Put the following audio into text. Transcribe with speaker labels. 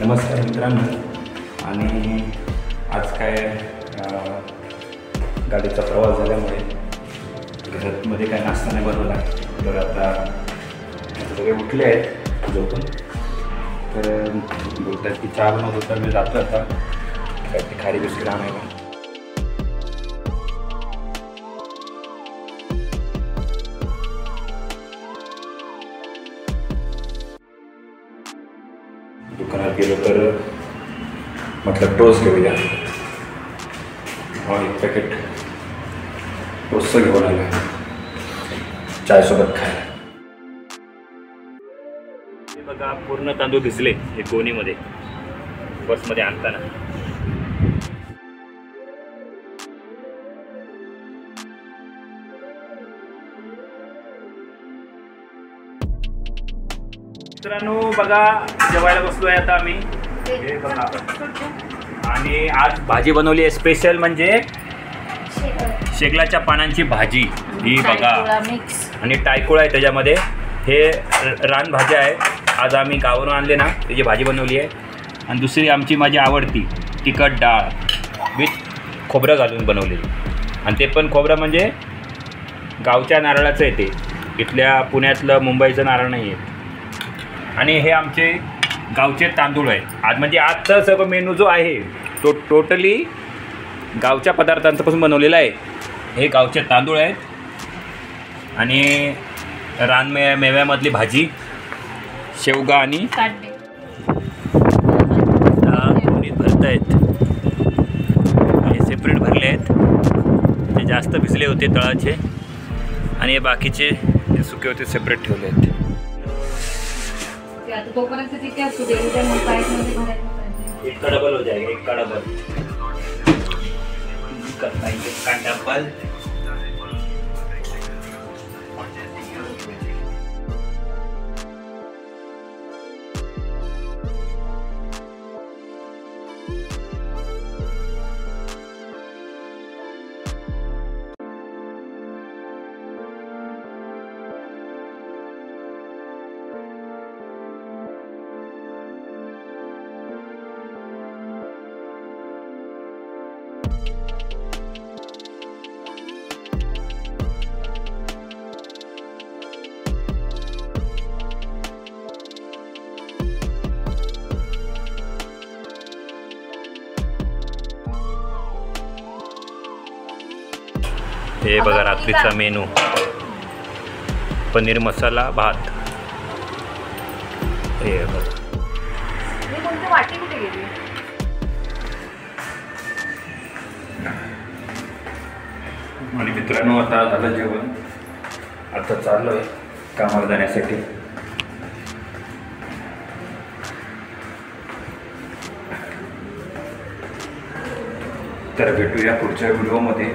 Speaker 1: नमस्कार मित्रांनो. आणि आज काय गाडीचा प्रवास झाल्यामुळे घरामध्ये काय नाश्ता नाही बनवला. तर आता सगळे उठले आहेत झोपून, तर बोलतात की चहा बनवतो. तर मी जातो आता काय ते खारी बिस्किट आणायला. दुकानात गेलो तर म्हटलं टोस्ट घेऊया. एक पॅकेट टोस्टचं घेऊन आलं चायसोबत खायला. हे बघा पूर्ण तांदूळ भिजले हे गोणीमध्ये बसमध्ये आणताना. मित्रांनो बघा जेवायला बसलोय आता आम्ही. हे बघा आणि आज भाजी बनवली आहे स्पेशल, म्हणजे शेगलाच्या पानांची भाजी ही बघा. आणि टायकुळा आहे त्याच्यामध्ये. हे रानभाज्या आहे. आज आम्ही गावावरून आणले ना त्याची भाजी बनवली आहे. आणि दुसरी आमची माझी आवडती तिखट डाळ विथ खोबरं घालून बनवलेली. आणि ते पण खोबरं म्हणजे गावच्या नारळाचं आहे, ते इथल्या पुण्यातलं मुंबईचं नारळ नाही आहे. आणि हे आमचे गावचे तांदूळ आहे. आज म्हणजे आजचा सगळं मेनू जो आहे तो टोटली गावच्या पदार्थांपासून बनवलेला आहे. हे गावचे तांदूळ आहेत आणि मेव्यामधली भाजी, शेवगा आणि कोणीत भरत आहेत. हे सेपरेट भरले आहेत. ते जास्त भिजले होते तळाचे आणि हे बाकीचे जे सुके होते सेपरेट ठेवले आहेत. एक का डबल हो जाएगा, एक का डबल करना है, एक का डबल. हे बघा रात्रीचा मेनू, पनीर मसाला भात. हे बघा आणि मित्रांनो आता झालं जेवण. आता चाललोय कामाला जाण्यासाठी. तर भेटूया पुढच्या व्हिडिओमध्ये.